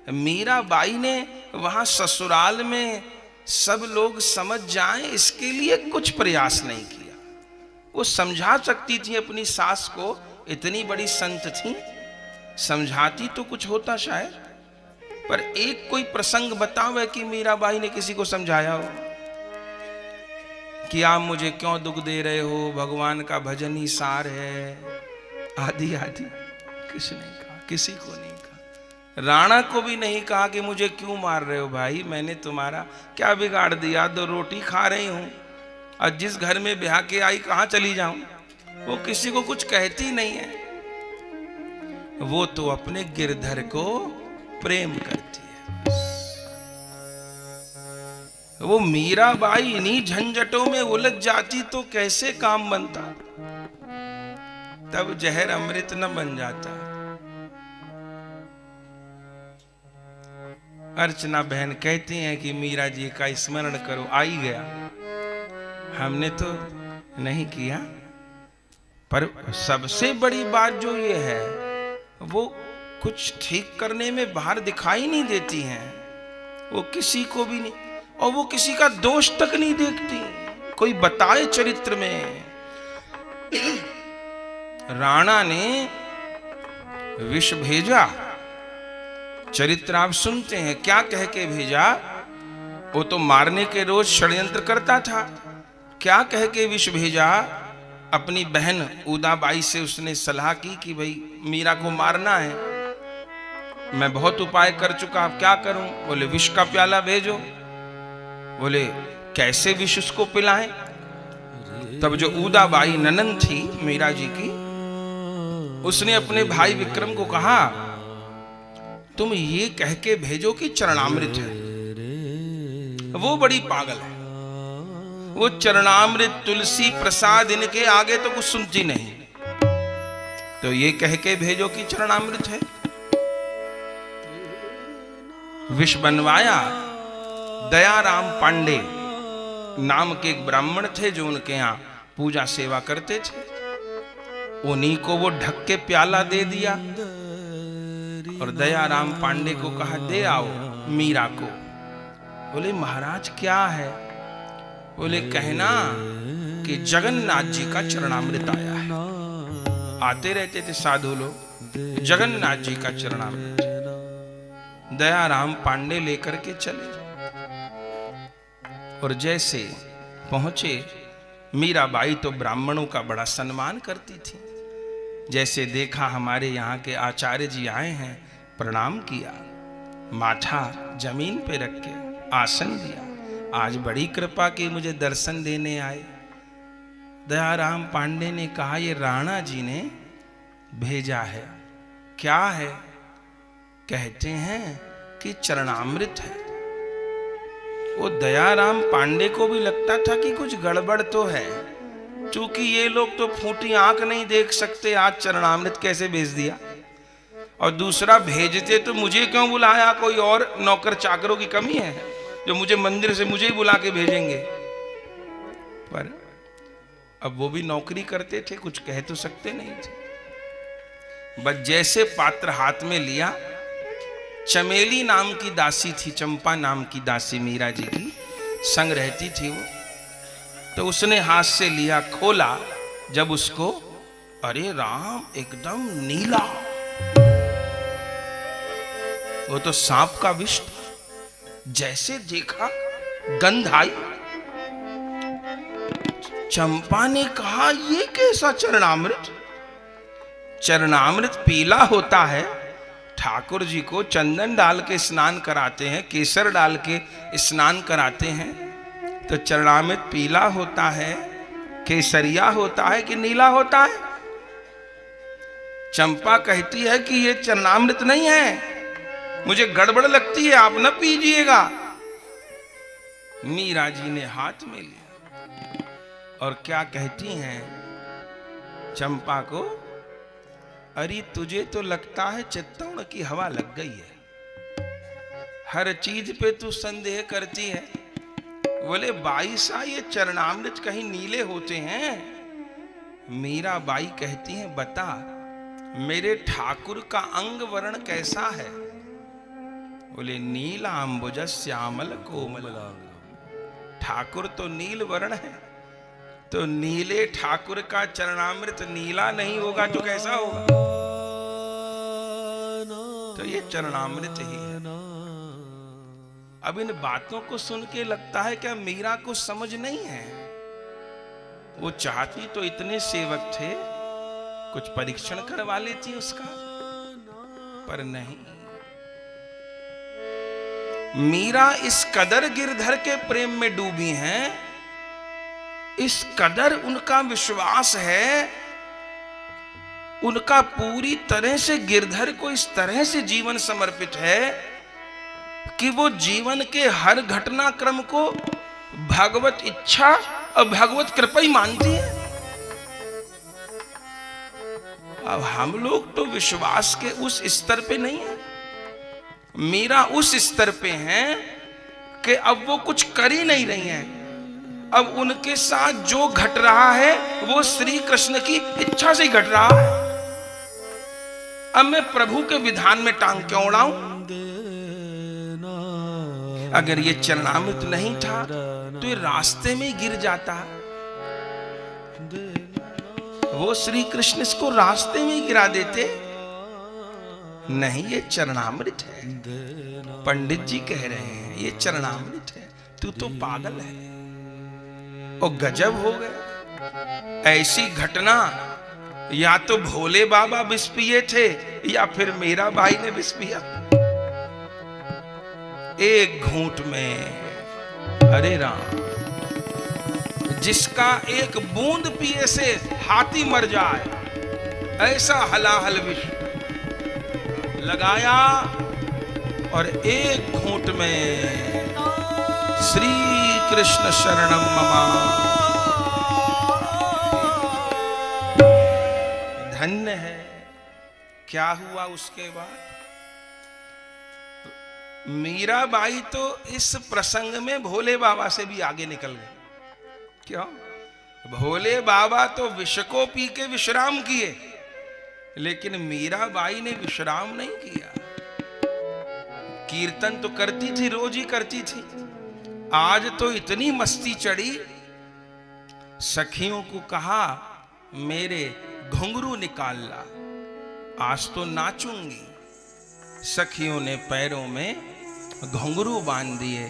मीराबाई ने वहां ससुराल में सब लोग समझ जाएं इसके लिए कुछ प्रयास नहीं किया। वो समझा सकती थी अपनी सास को, इतनी बड़ी संत थी, समझाती तो कुछ होता शायद। पर एक कोई प्रसंग बताओ कि मीराबाई ने किसी को समझाया हो कि आप मुझे क्यों दुख दे रहे हो, भगवान का भजन ही सार है, आदि आदि। किसने कहा? किसी को नहीं कहा। राणा को भी नहीं कहा कि मुझे क्यों मार रहे हो भाई, मैंने तुम्हारा क्या बिगाड़ दिया, 2 रोटी खा रही हूं और जिस घर में ब्याह के आई कहां चली जाऊं। वो किसी को कुछ कहती नहीं है, वो तो अपने गिरधर को प्रेम करती है। वो मीराबाई इन्हीं झंझटों में उलझ जाती तो कैसे काम बनता, तब जहर अमृत न बन जाता। अर्चना बहन कहती हैं कि मीरा जी का स्मरण करो, आई गया, हमने तो नहीं किया। पर सबसे बड़ी बात जो ये है, वो कुछ ठीक करने में बाहर दिखाई नहीं देती हैं, वो किसी को भी नहीं, और वो किसी का दोष तक नहीं देखती, कोई बताए चरित्र में। राणा ने विष भेजा, चरित्र आप सुनते हैं, क्या कह के भेजा? वो तो मारने के रोज षड्यंत्र करता था। क्या कह के विष भेजा? अपनी बहन उदाबाई से उसने सलाह की कि भाई मीरा को मारना है, मैं बहुत उपाय कर चुका, अब क्या करूं? बोले विष का प्याला भेजो। बोले कैसे विष उसको पिलाएं? तब जो उदाबाई ननंद थी मीरा जी की, उसने अपने भाई विक्रम को कहा, तुम ये कह के भेजो कि चरणामृत है। वो बड़ी पागल है, वो चरणामृत तुलसी प्रसाद इनके आगे तो कुछ सुनती नहीं, तो ये कह के भेजो कि चरणामृत है। विष बनवाया। दयाराम पांडे नाम के एक ब्राह्मण थे जो उनके यहां पूजा सेवा करते थे, उन्हीं को वो ढक के प्याला दे दिया और दयाराम पांडे को कहा दे आओ मीरा को। बोले महाराज क्या है? बोले कहना कि जगन्नाथ जी का चरणामृत आया है। आते रहते थे साधु लोग, जगन्नाथ जी का चरणामृत। दयाराम पांडे लेकर के चले और जैसे पहुंचे, मीराबाई तो ब्राह्मणों का बड़ा सम्मान करती थी। जैसे देखा हमारे यहाँ के आचार्य जी आए हैं, प्रणाम किया, माथा जमीन पे रख के आसन दिया, आज बड़ी कृपा की मुझे दर्शन देने आए। दयाराम पांडे ने कहा ये राणा जी ने भेजा है। क्या है? कहते हैं कि चरणामृत है। वो दयाराम पांडे को भी लगता था कि कुछ गड़बड़ तो है, क्योंकि ये लोग तो फूटी आंख नहीं देख सकते, आज चरणामृत कैसे भेज दिया। और दूसरा, भेजते तो मुझे क्यों बुलाया? कोई और नौकर चाकरों की कमी है जो मुझे मंदिर से मुझे ही बुला के भेजेंगे? पर अब वो भी नौकरी करते थे, कुछ कह तो सकते नहीं थे। बस जैसे पात्र हाथ में लिया, चमेली नाम की दासी थी, चंपा नाम की दासी मीरा जी की संग रहती थी वो, तो उसने हाथ से लिया, खोला, जब उसको, अरे राम, एकदम नीला, वो तो सांप का विष था। जैसे देखा गंध आई, चंपा ने कहा ये कैसा चरणामृत? चरणामृत पीला होता है, ठाकुर जी को चंदन डाल के स्नान कराते हैं, केसर डाल के स्नान कराते हैं, तो चरणामृत पीला होता है, केसरिया होता है कि नीला होता है? चंपा कहती है कि ये चरणामृत नहीं है, मुझे गड़बड़ लगती है, आप न पीजिएगा। मीरा जी ने हाथ में लिया और क्या कहती हैं चंपा को, अरे तुझे तो लगता है चित्तौड़ की हवा लग गई है, हर चीज पे तू संदेह करती है। बोले बाई सा, ये चरणामृत कहीं नीले होते हैं? मीरा बाई कहती हैं बता मेरे ठाकुर का अंग वर्ण कैसा है? बोले नीलांबुज श्यामल कोमल। ठाकुर तो नील वर्ण है, तो नीले ठाकुर का चरणामृत नीला नहीं होगा तो कैसा होगा? तो ये चरणामृत ही है। अब इन बातों को सुन के लगता है क्या मीरा को समझ नहीं है? वो चाहती तो इतने सेवक थे, कुछ परीक्षण करवा लेती उसका, पर नहीं। मीरा इस कदर गिरधर के प्रेम में डूबी हैं, इस कदर उनका विश्वास है, उनका पूरी तरह से गिरधर को इस तरह से जीवन समर्पित है कि वो जीवन के हर घटनाक्रम को भगवत इच्छा और भगवत कृपा ही मानती है। अब हम लोग तो विश्वास के उस स्तर पे नहीं है। मीरा उस स्तर पे हैं कि अब वो कुछ कर ही नहीं रही हैं। अब उनके साथ जो घट रहा है वो श्री कृष्ण की इच्छा से ही घट रहा है। अब मैं प्रभु के विधान में टांग क्यों उड़ाऊं? अगर ये चरणामृत नहीं था तो ये रास्ते में ही गिर जाता। वो श्री कृष्ण इसको रास्ते में ही गिरा देते। नहीं, ये चरणामृत है। पंडित जी कह रहे हैं ये चरणामृत है। तू तो पागल है। और गजब हो गए। ऐसी घटना या तो भोले बाबा विष पिए थे या फिर मीरा बाई ने विष पिया। एक घूंट में, अरे राम, जिसका एक बूंद पिए से हाथी मर जाए ऐसा हलाहल विष लगाया और एक घूंट में श्री कृष्ण शरणम ममा। धन्य है। क्या हुआ उसके बाद? मीराबाई तो इस प्रसंग में भोले बाबा से भी आगे निकल गए। क्यों? भोले बाबा तो विष को पी के विश्राम किए, लेकिन मीराबाई ने विश्राम नहीं किया। कीर्तन तो करती थी, रोज ही करती थी। आज तो इतनी मस्ती चढ़ी, सखियों को कहा मेरे घुंघरू निकाल ला, आज तो नाचूंगी। सखियों ने पैरों में घुंघरू बांध दिए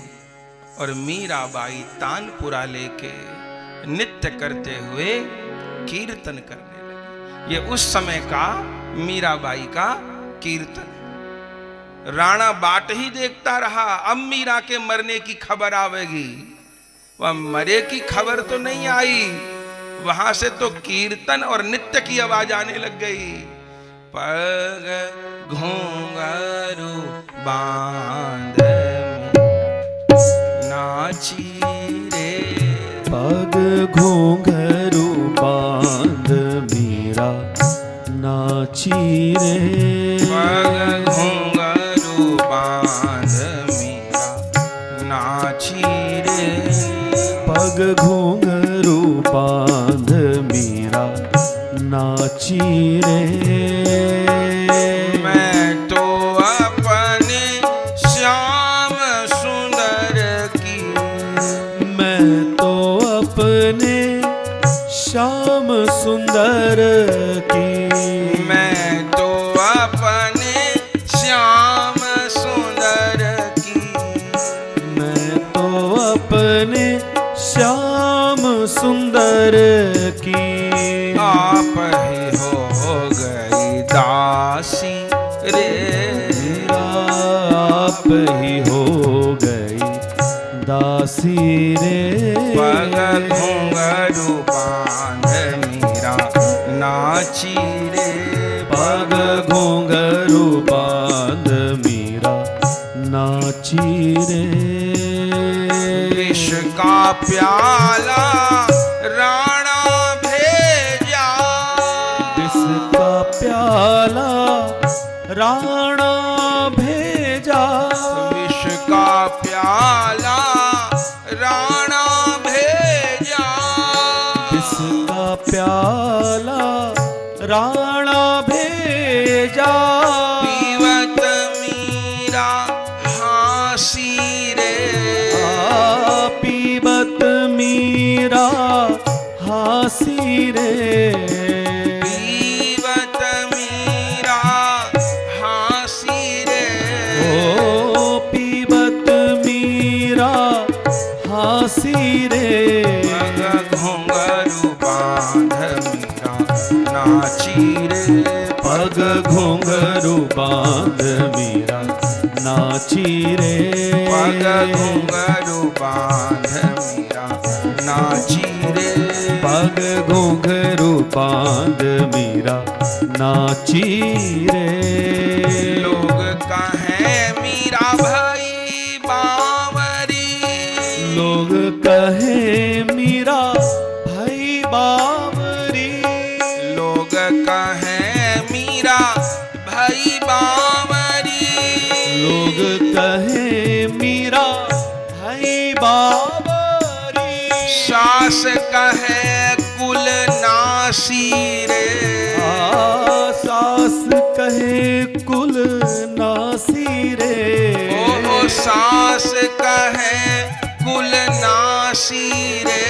और मीराबाई तानपुरा लेके नृत्य करते हुए कीर्तन करने लगी। ये उस समय का मीराबाई का कीर्तन। राणा बाट ही देखता रहा, अब मीरा के मरने की खबर आवेगी। वह मरे की खबर तो नहीं आई, वहां से तो कीर्तन और नृत्य की आवाज आने लग गई। पग घुंघरू बांध नाची रे, पग घुंघरू बांध मीरा नाची रे। पग घुंघरू बांध मीरा नाची रे। पग घुंघरू बांध मीरा नाची रे। मैं तो अपने श्याम सुंदर की, मैं तो अपने श्याम सुंदर की, मैं तो अपने श्याम सुंदर की, मैं तो अपने श्याम सुंदर की। आप ही हो गई दासी रे, आप ही हो गई दासी रे। पग घुंघरू बांध मीरा नाची रे। पग घुंघरू बांध मीरा नाची रे। विष का प्याला राणा भेजा, विष का प्याला राणा भेजा। विष का प्याला राणा भेजा। विष का प्याला राणा भेजा। पीवत मीरा नासी रे। पीबत मीरा हासी रे। पीबत मीरा हासी रे। ओ पीबत मीरा हासी रे। पग घुंघरू बांध मीरा नाची रे। पग घुंघरू बांध मीरा नाची रे। पग घुंघरू बांध मीरा नाची रे। पग घुंघरू बांध मीरा नाची रे। लोग कहें मीरा भाई बावरी। लोग कहे मीरा भाई बावरी। लोग कहें मीरा भाई बावरी। लोग कहे मीरा भाई बावरी। सास कहे कुल नासी रे। सास कहे कुल नासी रे। ओ सास कहे कुल नासी रे।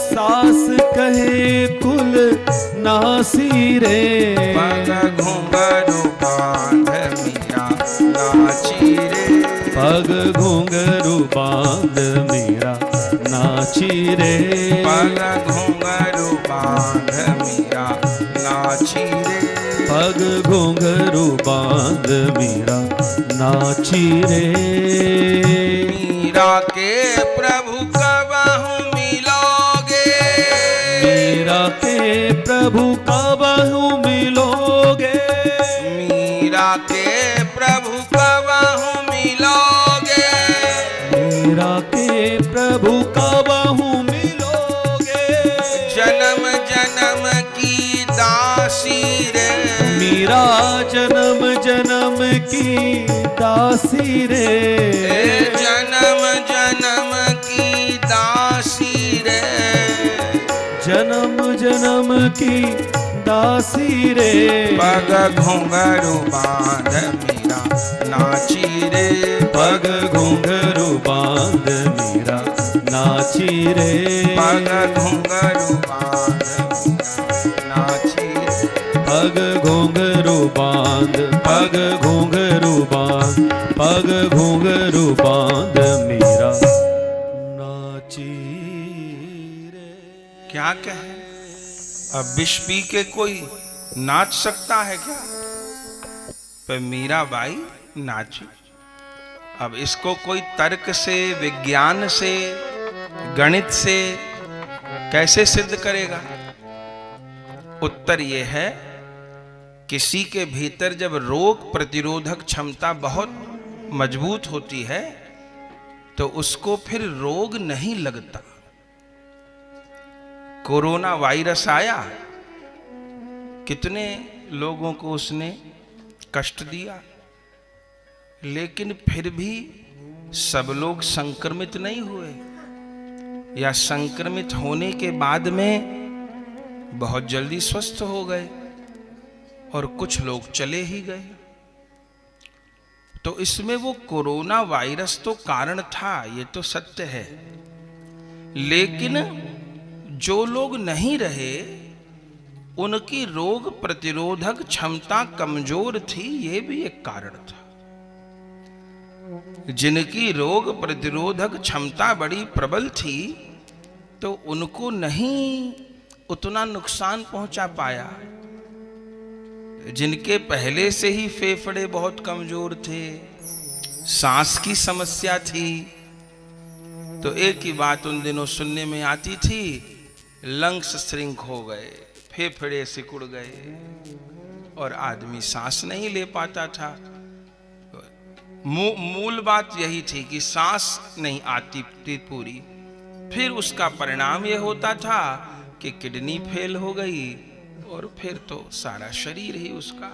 सास कहे कुल नासी रे। पग घुंघरू बांध मीरा नाची रे। पग घुंघरू बांध मीरा नाची रे। पग घुंघरू बांध मीरा नाची रे। पग घुंघरू बांध मीरा नाची रे। मीरा के प्रभु कबहु मिलोगे। मीरा के प्रभु कबहु मिलोगे। मीरा के प्रभु कबहु मिलोगे। मीरा के प्रभु कबहु मिलोगे। जन्म जन्म की दासी रे। मीरा जन्म जन्म की दासी रे। जन्म जन्म की दासी रे। जन्म जन्म की दासी रे। पग घुंघरू बांध मीरा नाची रे। पग घुंघरू बांध मीरा नाची रे। पग घुंघरू बांध मीरा नाची रे। पग घुंघरू बांध पग घुंघरू बांध पग घुंघरू बांध मीरा नाची रे। क्या कहे, अब विष पी के कोई नाच सकता है क्या? पर मीराबाई नाची। अब इसको कोई तर्क से, विज्ञान से, गणित से कैसे सिद्ध करेगा? उत्तर यह है, किसी के भीतर जब रोग प्रतिरोधक क्षमता बहुत मजबूत होती है तो उसको फिर रोग नहीं लगता। कोरोना वायरस आया, कितने लोगों को उसने कष्ट दिया, लेकिन फिर भी सब लोग संक्रमित नहीं हुए, या संक्रमित होने के बाद में बहुत जल्दी स्वस्थ हो गए और कुछ लोग चले ही गए। तो इसमें वो कोरोना वायरस तो कारण था, ये तो सत्य है, लेकिन जो लोग नहीं रहे उनकी रोग प्रतिरोधक क्षमता कमजोर थी, ये भी एक कारण था। जिनकी रोग प्रतिरोधक क्षमता बड़ी प्रबल थी तो उनको नहीं उतना नुकसान पहुंचा पाया। जिनके पहले से ही फेफड़े बहुत कमजोर थे, सांस की समस्या थी, तो एक ही बात उन दिनों सुनने में आती थी, लंग्स श्रिंक हो गए, फेफड़े सिकुड़ गए और आदमी सांस नहीं ले पाता था। मूल बात यही थी कि सांस नहीं आती थी पूरी। फिर उसका परिणाम यह होता था कि किडनी फेल हो गई और फिर तो सारा शरीर ही उसका।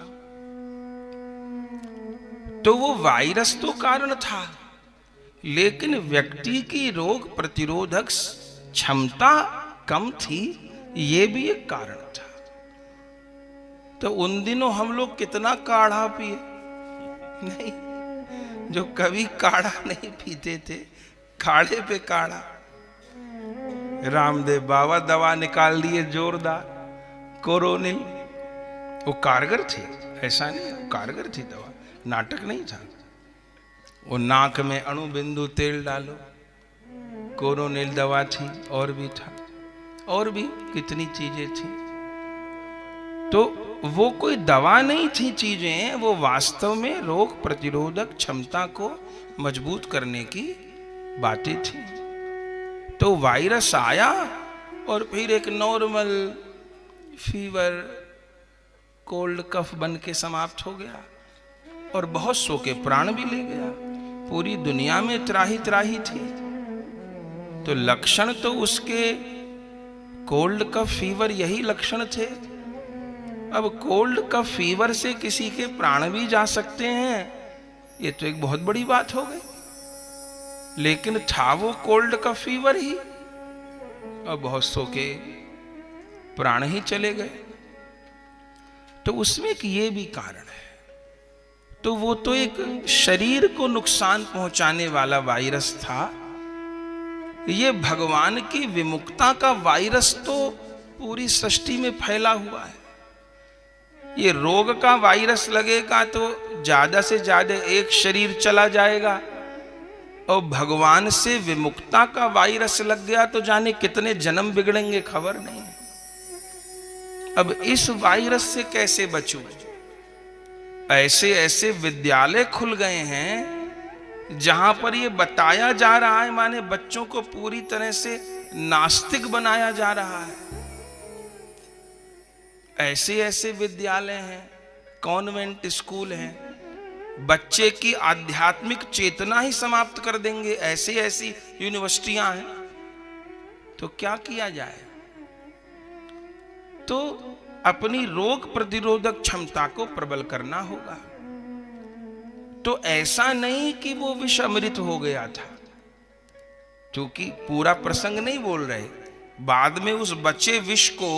तो वो वायरस तो कारण था, लेकिन व्यक्ति की रोग प्रतिरोधक क्षमता कम थी, ये भी एक कारण था। तो उन दिनों हम लोग कितना काढ़ा पिए नहीं, जो कभी काढ़ा नहीं पीते थे, काढ़े पे काढ़ा। रामदेव बाबा दवा निकाल दिए जोरदार, कोरोनिल। वो कारगर थी, ऐसा नहीं, कारगर थी दवा, नाटक नहीं था। वो नाक में अणु बिंदु तेल डालो, कोरोनिल दवा थी, और भी था, और भी कितनी चीजें थी। तो वो कोई दवा नहीं थी चीजें, वो वास्तव में रोग प्रतिरोधक क्षमता को मजबूत करने की बातें थी। तो वायरस आया और फिर एक नॉर्मल फीवर, कोल्ड कफ बन के समाप्त हो गया, और बहुत सौ के प्राण भी ले गया। पूरी दुनिया में त्राही त्राही थी। तो लक्षण तो उसके कोल्ड कफ फीवर यही लक्षण थे। अब कोल्ड कफ फीवर से किसी के प्राण भी जा सकते हैं, ये तो एक बहुत बड़ी बात हो गई। लेकिन था वो कोल्ड कफ फीवर ही, और बहुत सौ के प्राण ही चले गए। तो उसमें एक ये भी कारण है। तो वो तो एक शरीर को नुकसान पहुंचाने वाला वायरस था। ये भगवान की विमुक्ता का वायरस तो पूरी सृष्टि में फैला हुआ है। ये रोग का वायरस लगेगा तो ज्यादा से ज्यादा एक शरीर चला जाएगा, और भगवान से विमुक्ता का वायरस लग गया तो जाने कितने जन्म बिगड़ेंगे, खबर नहीं। अब इस वायरस से कैसे बचूं? ऐसे ऐसे विद्यालय खुल गए हैं जहां पर ये बताया जा रहा है, माने बच्चों को पूरी तरह से नास्तिक बनाया जा रहा है। ऐसे ऐसे विद्यालय हैं, कॉन्वेंट स्कूल हैं, बच्चे की आध्यात्मिक चेतना ही समाप्त कर देंगे। ऐसी ऐसी यूनिवर्सिटियां हैं। तो क्या किया जाए? तो अपनी रोग प्रतिरोधक क्षमता को प्रबल करना होगा। तो ऐसा नहीं कि वो विष अमृत हो गया था, क्योंकि पूरा प्रसंग नहीं बोल रहे। बाद में उस बचे विष को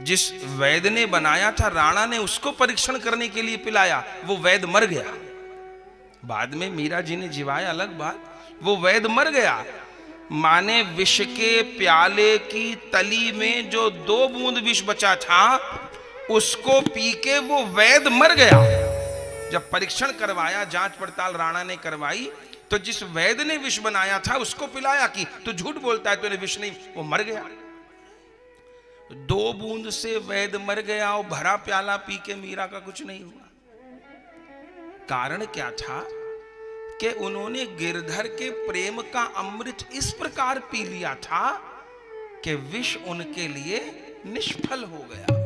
जिस वैद्य ने बनाया था, राणा ने उसको परीक्षण करने के लिए पिलाया, वो वैद्य मर गया। बाद में मीरा जी ने जिवाया, अलग बात, वो वैद्य मर गया। माने विष के प्याले की तली में जो 2 बूंद विष बचा था, उसको पी के वो वैद्य मर गया। जब परीक्षण करवाया, जांच पड़ताल राणा ने करवाई, तो जिस वैद्य ने विष बनाया था उसको पिलाया कि तू झूठ बोलता है, तूने विष नहीं, वो मर गया। 2 बूंद से वैद्य मर गया और भरा प्याला पी के मीरा का कुछ नहीं हुआ। कारण क्या था कि उन्होंने गिरधर के प्रेम का अमृत इस प्रकार पी लिया था कि विष उनके लिए निष्फल हो गया।